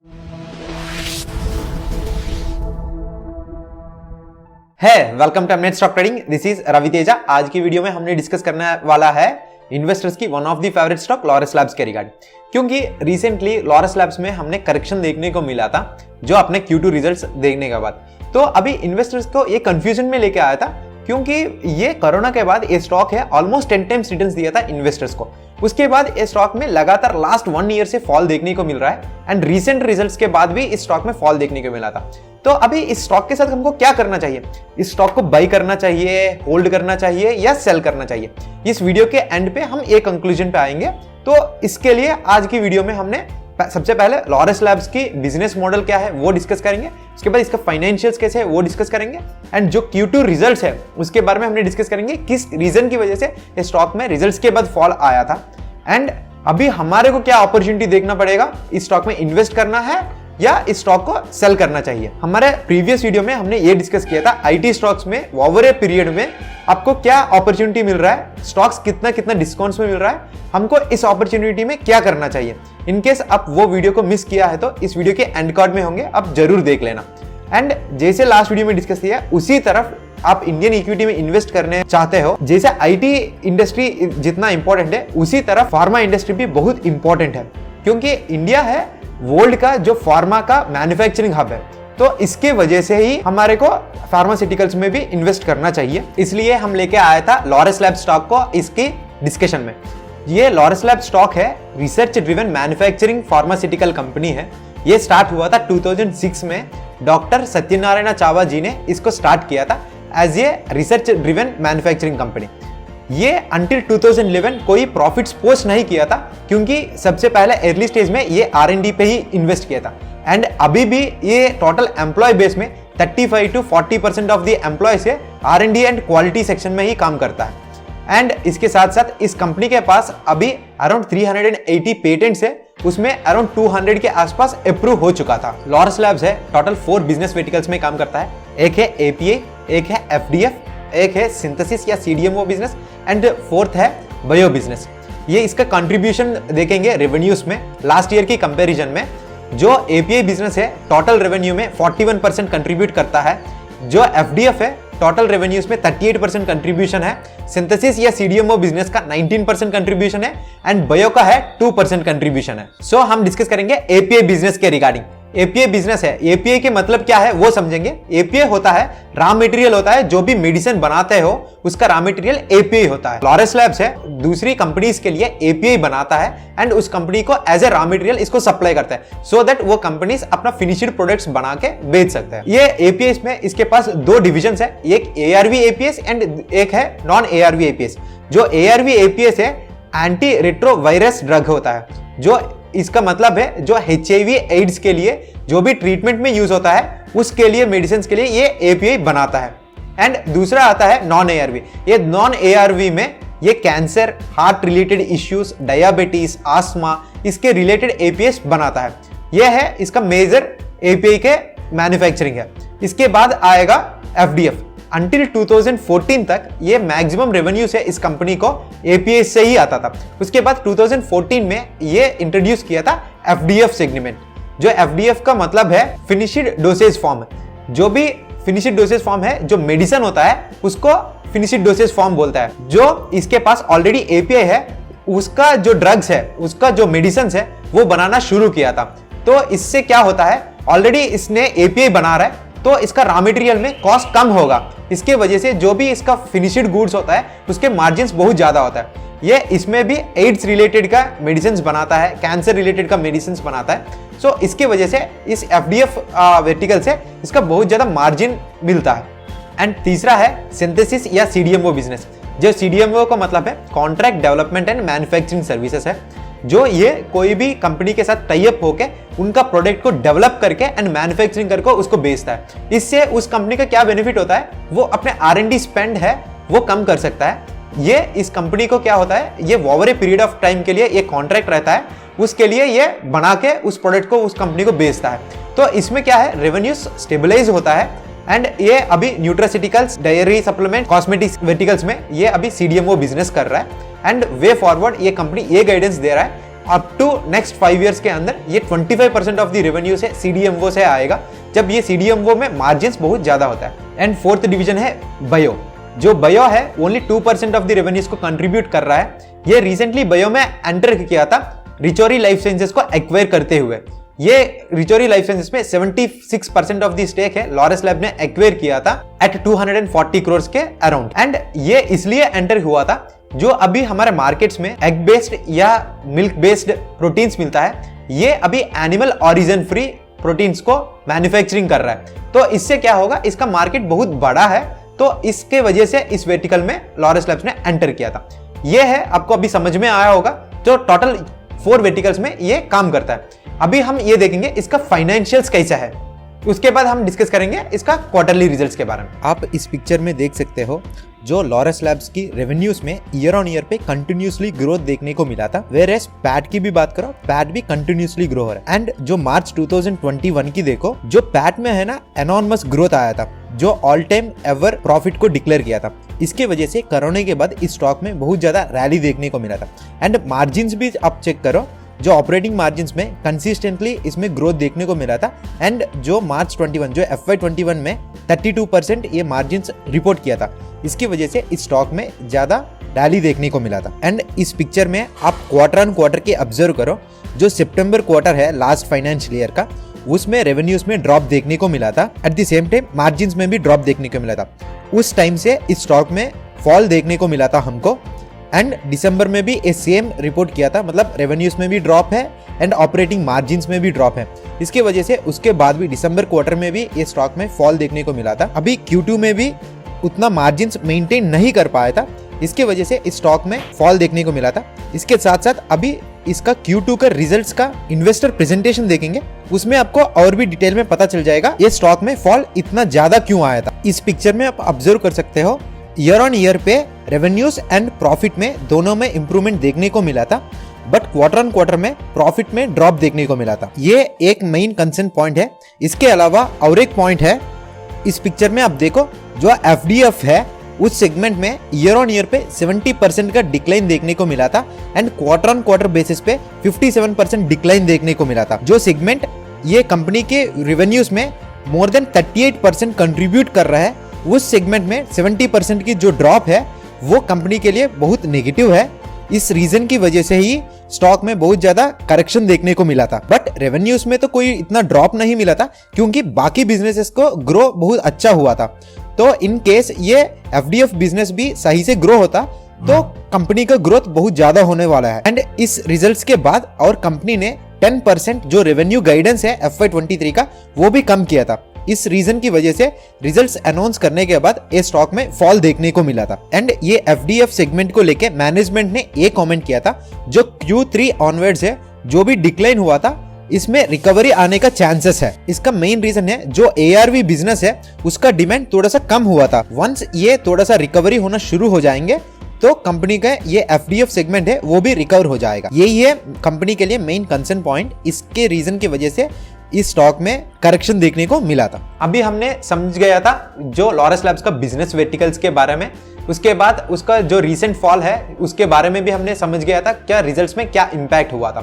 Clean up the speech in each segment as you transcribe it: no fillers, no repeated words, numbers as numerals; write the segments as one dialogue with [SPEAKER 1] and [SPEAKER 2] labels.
[SPEAKER 1] है welcome to net stock trading. This is Ravi Teja. आज की वीडियो में हमने डिस्कस करने वाला है इन्वेस्टर्स की one of the favourite stock Laurus labs के रिगार्ड, क्योंकि रिसेंटली लॉरस लैब्स में हमने करेक्शन देखने को मिला था जो अपने Q2 रिजल्ट्स देखने के बाद। तो अभी इन्वेस्टर्स को ये कंफ्यूजन में लेके आया था, क्योंकि ये कोरोना के बाद ये स्टॉक है ऑलमोस्ट 10 टाइम्स रिटर्न्स दिया था इन्वेस्टर्स को। उसके बाद ये स्टॉक में लगातार लास्ट 1 ईयर से फॉल देखने को मिल रहा है एंड रीसेंट रिजल्ट्स के बाद भी इस स्टॉक में फॉल देखने को मिला था। तो अभी इस स्टॉक के साथ हमको क्या करना चाहिए? इस स्टॉक को बाई करना चाहिए, होल्ड करना चाहिए या सेल करना चाहिए? इस वीडियो के एंड पे हम एक कंक्लूजन पे आएंगे। तो इसके लिए आज की वीडियो में हमने सबसे पहले लॉरस लैब्स की बिजनेस मॉडल क्या है वो डिस्कस करेंगे, उसके बाद इसका फाइनेंशियल्स कैसे है वो डिस्कस करेंगे, एंड जो Q2 रिजल्ट्स है उसके बारे में हमने डिस्कस करेंगे, किस रीजन की वजह से इस स्टॉक में रिजल्ट्स के बाद फॉल आया था, एंड अभी हमारे को क्या अपॉर्चुनिटी देखना पड़ेगा, इस स्टॉक में इन्वेस्ट करना है या इस स्टॉक को सेल करना चाहिए। हमारे प्रीवियस वीडियो में हमने ये डिस्कस किया था आईटी स्टॉक्स में ओवर ए पीरियड में आपको क्या अपॉर्चुनिटी मिल रहा है, स्टॉक्स कितना डिस्काउंट्स में मिल रहा है, हमको इस अपॉर्चुनिटी में क्या करना चाहिए। इनकेस आप वो वीडियो को मिस किया है तो इस वीडियो के एंड कार्ड में होंगे, आप जरूर देख लेना। एंड जैसे लास्ट वीडियो में डिस्कस किया उसी तरफ आप इंडियन इक्विटी में इन्वेस्ट करने चाहते हो, जैसे आईटी इंडस्ट्री जितना इंपॉर्टेंट है उसी तरह फार्मा इंडस्ट्री भी बहुत इंपॉर्टेंट है, क्योंकि इंडिया है वर्ल्ड का जो फार्मा का मैन्युफैक्चरिंग हब है। तो इसके वजह से ही हमारे को फार्मास्यूटिकल्स में भी इन्वेस्ट करना चाहिए, इसलिए हम लेके आया था लॉरस लैब्स स्टॉक को इसकी डिस्कशन में। ये लॉरस लैब्स स्टॉक है research driven manufacturing pharmaceutical company है। ये स्टार्ट हुआ था 2006 में, डॉक्टर सत्यनारायण चावा जी ने इसको स्टार्ट किया था as a research driven manufacturing company. ये अंटिल 2011 कोई प्रॉफिट्स पोस्ट नहीं किया था, क्योंकि सबसे पहले अर्ली स्टेज में ये R&D पे ही इन्वेस्ट किया था। एंड अभी भी ये टोटल एम्प्लॉय बेस में 35 to 40% ऑफ द एम्प्लॉय से R&D एंड क्वालिटी सेक्शन में ही काम करता है। एंड इसके साथ साथ इस कंपनी के पास अभी अराउंड 380 पेटेंट्स है, उसमें अराउंड 200 के आसपास अप्रूव हो चुका था। लॉरस लैब्स है टोटल 4 बिजनेस वर्टिकल्स में काम करता है। एक है API, एक है FDF, एक है सिंथेसिस या CDMO बिजनेस, एंड फोर्थ है बायो बिजनेस। ये इसका कंट्रीब्यूशन देखेंगे रेवेन्यूज में लास्ट ईयर की कंपैरिजन में। जो API बिजनेस है टोटल रेवेन्यू में 41% कंट्रीब्यूट करता है, जो FDF है टोटल रेवेन्यूज में 38% कंट्रीब्यूशन है, सिंथेसिस या CDMO बिजनेस का 19% कंट्रीब्यूशन है, एंड बायो का है 2% कंट्रीब्यूशन है। सो हम डिस्कस करेंगे API बिजनेस के रिगार्डिंग। API बिजनेस है, API के मतलब क्या है वो समझेंगे। API होता है रॉ मटेरियल होता है, जो भी मेडिसिन बनाते हो उसका रॉ मटेरियल API होता है। लॉरस लैब्स है दूसरी कंपनीज के लिए API बनाता है एंड उस कंपनी को एज ए रॉ मटेरियल इसको सप्लाई करता है, सो दैट वो कंपनीज अपना फिनिश्ड प्रोडक्ट्स बना के बेच सकते हैं। ये APIs में इसके पास 2 डिविजन्स है, एक ARV APIs एंड एक है नॉन ARV APIs। जो ARV APIs है एंटी रेट्रोवायरस ड्रग होता है, जो इसका मतलब है जो HIV एड्स के लिए जो भी ट्रीटमेंट में यूज होता है उसके लिए मेडिसिन के लिए ये API बनाता है। एंड दूसरा आता है नॉन ARV। ये नॉन ARV में ये cancer, heart related issues, diabetes, asthma, इसके रिलेटेड APIs बनाता है। यह है इसका मेजर API के मैन्युफैक्चरिंग है। इसके बाद आएगा FDF। अंटिल 2014 तक ये मैक्सिमम रेवेन्यू से इस कंपनी को API से ही आता था। उसके बाद 2014 में ये इंट्रोड्यूस किया था FDF सेगमेंट। जो FDF का मतलब है फिनिश्ड डोसेज फॉर्म। जो भी फिनिश्ड डोसेज फॉर्म है, जो मेडिसिन होता है उसको फिनिश्ड डोसेज फॉर्म बोलता है। जो इसके पास ऑलरेडी API है उसका जो ड्रग्स है, उसका जो मेडिसिन है वो बनाना शुरू किया था। तो इससे क्या होता है, ऑलरेडी इसने API बना रहा है तो इसका रॉ मटेरियल में कॉस्ट कम होगा। इसके वजह से जो भी इसका फिनिश्ड गुड्स होता है उसके मार्जिन्स बहुत ज्यादा होता है। ये इसमें भी एड्स रिलेटेड का मेडिसिन बनाता है, कैंसर रिलेटेड का मेडिसिन बनाता है। सो इसके वजह से इस FDF वर्टिकल से इसका बहुत ज्यादा मार्जिन मिलता है। एंड तीसरा है सिंथेसिस या CDMO बिजनेस। जो CDMO का मतलब है contract development and manufacturing services है। जो ये कोई भी कंपनी के साथ टाई अप होके उनका प्रोडक्ट को डेवलप करके एंड मैन्युफैक्चरिंग करके उसको बेचता है। इससे उस कंपनी का क्या बेनिफिट होता है, वो अपने R&D स्पेंड है वो कम कर सकता है। ये इस कंपनी को क्या होता है, ये over a period of time के लिए ये कॉन्ट्रैक्ट रहता है, उसके लिए ये बना के उस प्रोडक्ट को उस कंपनी को बेचता है। तो इसमें क्या है, रेवेन्यू स्टेबलाइज होता है। एंड ये अभी nutraceuticals, diary supplement, cosmetics verticals में ये अभी CDMO बिजनेस कर रहा है। एंड वे फॉरवर्ड ये कंपनी ये गाइडेंस दे रहा है अप टू नेक्स्ट 5 इयर्स के अंदर ये 25% ऑफ द रेवेन्यू से CDMO से आएगा, जब ये CDMO में मार्जिन्स बहुत ज्यादा होता है। एंड फोर्थ डिवीजन है बायो। जो बायो है ओनली 2% ऑफ द रेवेन्यूज को कंट्रीब्यूट कर रहा है। ये रिसेंटली बायो में एंटर किया था रिचोरी लाइफ साइंसेस को एक्वायर करते हुए। ये रिचोरी लाइफ साइंसेस में 76% ऑफ द स्टेक है लॉरेस लैब ने एक्वायर किया था एट 240 करोड़ के अराउंड। एंड ये इसलिए एंटर हुआ था, जो अभी हमारे मार्केट्स में एग बेस्ड या मिल्क बेस्ड प्रोटीन्स मिलता है, ये अभी एनिमल ऑरिजिन फ्री प्रोटीन्स को मैन्युफैक्चरिंग कर रहा है। तो इससे क्या होगा, इसका मार्केट बहुत बड़ा है, तो इसके वजह से इस वर्टिकल में लॉरेस लैब्स ने एंटर किया था। ये है, आपको अभी समझ में आया होगा, जो टोटल 4 वर्टिकल्स में ये काम करता है। अभी हम ये देखेंगे इसका फाइनेंशियल्स कैसा है, उसके बाद हम डिस्कस करेंगे इसका क्वार्टरली रिजल्ट्स के बारे में।
[SPEAKER 2] आप इस पिक्चर में देख सकते हो जो लॉरेस लैब्स की रेवेन्यूज में ईयर ऑन ईयर पे कंटिन्यूसली ग्रोथ देखने को मिला था। वेयर एज पैट की भी बात करो, पैट भी कंटिन्यूसली ग्रो हो रहा है। एंड जो मार्च 2021 की देखो, जो पैट में है ना एनॉर्मस ग्रोथ आया था, जो ऑल टाइम एवर प्रॉफिट को डिक्लेयर किया था। इसके वजह से कोरोना के बाद इस स्टॉक में बहुत ज्यादा रैली देखने को मिला था। एंड मार्जिन भी आप चेक करो, जो ऑपरेटिंग मार्जिन्स में कंसिस्टेंटली इसमें ग्रोथ देखने को मिला था। एंड जो मार्च 21 जो FY21 में 32% ये मार्जिन्स रिपोर्ट किया था। इसकी वजह से इस स्टॉक में ज्यादा रैली देखने को मिला था। एंड इस पिक्चर में आप क्वार्टर ऑन क्वार्टर के ऑब्जर्व करो, जो सितंबर क्वार्टर है लास्ट फाइनेंशियल ईयर का, उसमें रेवेन्यूज में ड्रॉप देखने को मिला था। At the same time margins में भी ड्रॉप देखने को मिला था। उस टाइम से इस स्टॉक में फॉल देखने को मिला था हमको। एंड दिसंबर में भी ये सेम रिपोर्ट किया था, मतलब रेवेन्यूज में भी ड्रॉप है एंड ऑपरेटिंग मार्जिन्स में भी ड्रॉप है। इसके वजह से उसके बाद भी दिसंबर क्वार्टर में भी ये स्टॉक में फॉल देखने को मिला था। अभी Q2 में भी उतना मार्जिन्स मेंटेन नहीं कर पाया था, इसके वजह से इस स्टॉक में फॉल देखने को मिला था। इसके साथ साथ अभी इसका Q2 का रिजल्ट्स का इन्वेस्टर प्रेजेंटेशन देखेंगे, उसमें आपको और भी डिटेल में पता चल जाएगा ये स्टॉक में फॉल इतना ज्यादा क्यों आया था। इस पिक्चर में आप ऑब्जर्व कर सकते हो, ईयर ऑन ईयर पे रेवेन्यूज एंड प्रॉफिट में दोनों में इंप्रूवमेंट देखने को मिला था, बट क्वार्टर ऑन क्वार्टर में प्रॉफिट में ड्रॉप देखने को मिला था। ये एक मेन कंसर्न पॉइंट है। इसके अलावा और एक पॉइंट है, इस पिक्चर में आप देखो, जो FDF है उस सेगमेंट में ईयर ऑन ईयर पे 70% का डिक्लाइन देखने को मिला था। And quarter on quarter basis पे 57% डिक्लाइन देखने को मिला था। जो सेगमेंट ये कंपनी के रेवेन्यूज में मोर देन 38% कंट्रीब्यूट कर रहा है, उस सेगमेंट में 70% की जो ड्रॉप है वो कंपनी के लिए बहुत नेगेटिव है। इस रीजन की वजह से ही स्टॉक में बहुत ज्यादा करेक्शन देखने को मिला था। बट रेवेन्यूज में तो कोई इतना ड्रॉप नहीं मिला था, क्योंकि बाकी बिजनेसेस को ग्रो बहुत अच्छा हुआ था। तो इन केस ये FDF बिजनेस भी सही से ग्रो होता तो कंपनी का ग्रोथ बहुत ज्यादा होने वाला है। एंड इस रिजल्ट्स के बाद और कंपनी ने 10% जो रेवेन्यू गाइडेंस है FY23 का, वो भी कम किया था। इस रीजन की वजह से रिजल्ट्स अनाउंस करने के बाद ये स्टॉक में फॉल देखने को मिला था। एंड ये FDF सेगमेंट को लेके मैनेजमेंट ने ये कमेंट किया था, जो Q3 ऑनवर्ड्स है जो भी डिक्लाइन हुआ था, इसमें रिकवरी आने का चांसेस है। इसका मेन रीजन है जो ARV बिजनेस है उसका डिमांड थोड़ा सा कम हुआ था। वंस ये थोड़ा सा रिकवरी होना शुरू हो जाएंगे तो कंपनी का ये FDF सेगमेंट है वो भी रिकवर हो जाएगा। यही है कंपनी के लिए मेन कंसर्न पॉइंट। इसके रीजन की वजह से इस स्टॉक में करेक्शन देखने को मिला था।
[SPEAKER 1] अभी हमने समझ गया था जो लॉरेस लैब्स का बिजनेस वर्टिकल्स के बारे में, उसके बाद उसका जो रीसेंट फॉल है उसके बारे में भी हमने समझ गया था क्या रिजल्ट्स में क्या इंपैक्ट हुआ था।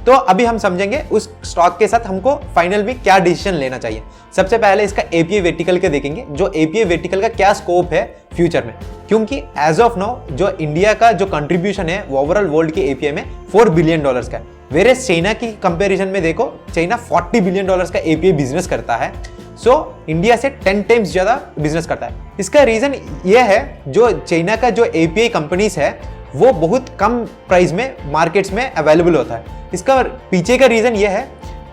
[SPEAKER 1] तो अभी हम समझेंगे उस स्टॉक के साथ हमको फाइनल में क्या डिसीजन लेना चाहिए। सबसे पहले इसका API वर्टिकल के देखेंगे, जो API वर्टिकल का क्या स्कोप है फ्यूचर में, क्योंकि एज ऑफ नाउ जो इंडिया का जो कंट्रीब्यूशन है ओवरऑल वर्ल्ड के API में $4 बिलियन का है। वेरे चाइना की कंपैरिजन में देखो, चाइना $40 बिलियन का API बिजनेस करता है। सो इंडिया से 10 टाइम्स ज्यादा बिजनेस करता है। इसका रीजन ये है जो चाइना का जो API कंपनीज है वो बहुत कम प्राइस में मार्केट्स में अवेलेबल होता है। इसका पीछे का रीजन ये है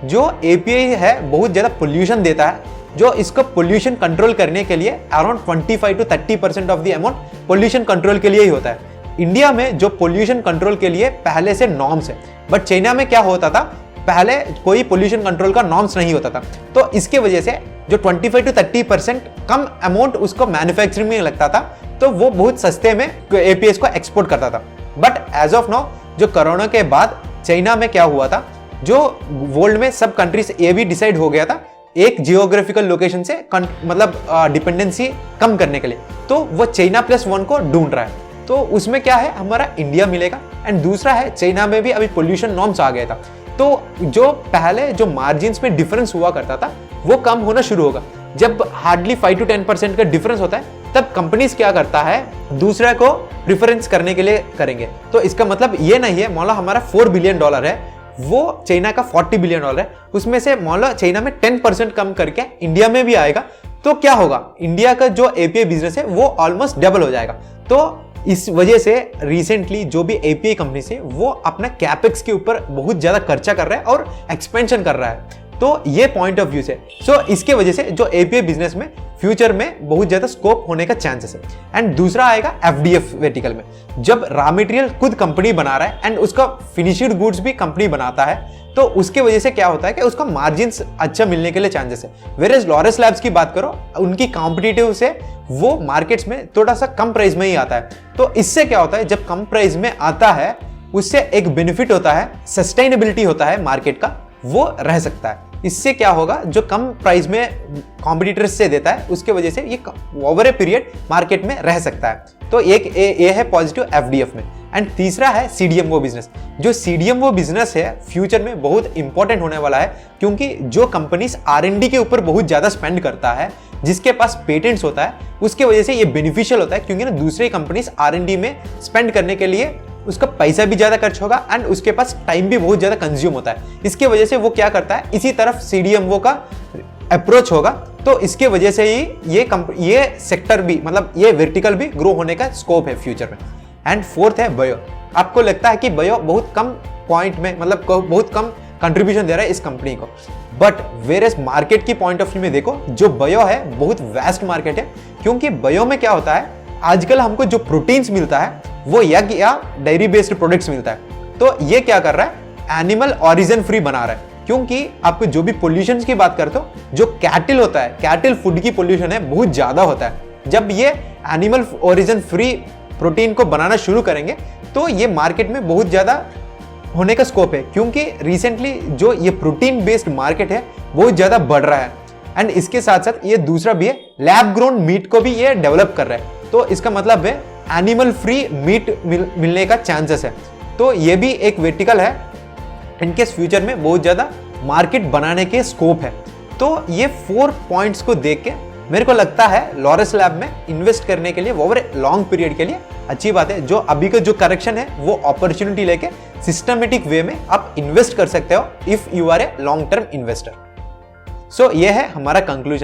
[SPEAKER 1] जो API है बहुत ज्यादा पोल्यूशन देता है, जो इसको पोल्यूशन कंट्रोल करने के लिए around 25 to 30% of the amount pollution control के लिए ही होता है। इंडिया में जो पोल्यूशन कंट्रोल के लिए पहले से नॉर्म्स है, बट चाइना में क्या होता था, पहले कोई पोल्यूशन कंट्रोल का नॉर्म्स नहीं होता था। तो इसके वजह से जो 25 to 30% कम अमाउंट उसको मैन्युफैक्चरिंग में लगता था, तो वो बहुत सस्ते में APIs को एक्सपोर्ट करता था। बट एज ऑफ नाउ जो कोरोना के बाद चाइना में क्या हुआ था, जो वर्ल्ड में सब कंट्रीज ये भी डिसाइड हो गया था एक जियोग्राफिकल लोकेशन से मतलब डिपेंडेंसी कम करने के लिए, तो वो चाइना +1 को ढूंढ रहा है। तो उसमें क्या है, हमारा इंडिया मिलेगा एंड दूसरा है चाइना में भी अभी पोल्यूशन नॉर्म्स आ गया था, तो जो पहले जो मार्जिन्स में डिफरेंस हुआ करता था वो कम होना शुरू होगा। जब हार्डली 5 to 10% का डिफरेंस होता है तब कंपनीज क्या करता है, दूसरे को प्रिफरेंस करने के लिए करेंगे। तो इसका मतलब ये नहीं है मान लो हमारा $4 बिलियन है, वो चाइना का $40 बिलियन है, उसमें से मान लो चाइना में 10% कम करके इंडिया में भी आएगा, तो क्या होगा, इंडिया का जो एपीआई बिजनेस है वो ऑलमोस्ट डबल हो जाएगा। तो इस वजह से रिसेंटली जो भी एपीआई कंपनी है वो अपना कैपेक्स के ऊपर बहुत ज्यादा खर्चा कर रहा है और एक्सपेंशन कर रहा है। तो ये पॉइंट ऑफ व्यू से इसके वजह से जो एपीआई बिजनेस में फ्यूचर में बहुत ज्यादा स्कोप होने का चांसेस है। एंड दूसरा आएगा एफडीएफ वर्टिकल में, जब रॉ मटेरियल खुद कंपनी बना रहा है एंड उसका फिनिश्ड गुड्स भी कंपनी बनाता है, तो उसके वजह से क्या होता है कि उसका मार्जिन्स अच्छा मिलने के लिए चांसेस है। वेयरएज लॉरेस लैब्स की बात करो, उनकी कॉम्पिटिटिव से वो मार्केट्स में थोड़ा सा कम प्राइस में ही आता है। तो इससे क्या होता है, जब कम प्राइस में आता है उससे एक बेनिफिट होता है, सस्टेनेबिलिटी होता है मार्केट का, वो रह सकता है। इससे क्या होगा, जो कम प्राइस में कॉम्पिटिटर्स से देता है उसके वजह से ये ओवर ए पीरियड मार्केट में रह सकता है। तो एक ये है पॉजिटिव एफडीएफ में। एंड तीसरा है सीडीएमओ बिजनेस। जो सीडीएमओ बिजनेस है फ्यूचर में बहुत इंपॉर्टेंट होने वाला है, क्योंकि जो कंपनीज आरएनडी के ऊपर बहुत ज्यादा स्पेंड करता है, जिसके पास पेटेंट्स होता है, उसके वजह से ये बेनिफिशियल होता है, क्योंकि ना दूसरी कंपनीज आरएनडी में स्पेंड करने के लिए उसका पैसा भी ज्यादा खर्च होगा एंड उसके पास टाइम भी बहुत ज्यादा कंज्यूम होता है। इसके वजह से वो क्या करता है, इसी तरफ सीडीएमओ का अप्रोच होगा। तो इसके वजह से ही ये सेक्टर भी, मतलब ये वर्टिकल भी ग्रो होने का स्कोप है फ्यूचर में। एंड फोर्थ है बायो। आपको लगता है कि बायो बहुत कम पॉइंट में, मतलब बहुत कम कंट्रीब्यूशन दे रहा है इस कंपनी को, बट वेरियस मार्केट की पॉइंट ऑफ व्यू में देखो, जो बायो है बहुत वास्ट मार्केट है। क्योंकि बायो में क्या होता है, आजकल हमको जो प्रोटीन्स मिलता है वो यग या डेयरी बेस्ड प्रोडक्ट्स मिलता है, तो ये क्या कर रहा है, एनिमल ऑरिजिन फ्री बना रहा है। क्योंकि आपको जो भी पोल्यूशन की बात करते हो, जो कैटल होता है, कैटल फूड की पोल्यूशन है बहुत ज्यादा होता है। जब ये एनिमल ओरिजिन फ्री प्रोटीन को बनाना शुरू करेंगे तो ये मार्केट में बहुत ज्यादा होने का स्कोप है, क्योंकि रिसेंटली जो ये प्रोटीन बेस्ड मार्केट है बहुत ज्यादा बढ़ रहा है। एंड इसके साथ साथ ये दूसरा भी है, लैब ग्रोन मीट को भी ये डेवलप कर रहा है। तो इसका मतलब है एनिमल फ्री मीट मिलने का चांसेस है। तो ये भी एक वर्टिकल है, इनके फ्यूचर में बहुत ज्यादा मार्केट बनाने के स्कोप है। तो ये 4 पॉइंट्स को देख के मेरे को लगता है लॉरेस लैब में इन्वेस्ट करने के लिए ओवर लॉन्ग पीरियड के लिए अच्छी बात है। जो अभी का जो करेक्शन है वो अपॉर्चुनिटी लेके सिस्टमेटिक वे में आप इन्वेस्ट कर सकते हो if you are a long term investor. So ये है हमारा कंक्लूजन।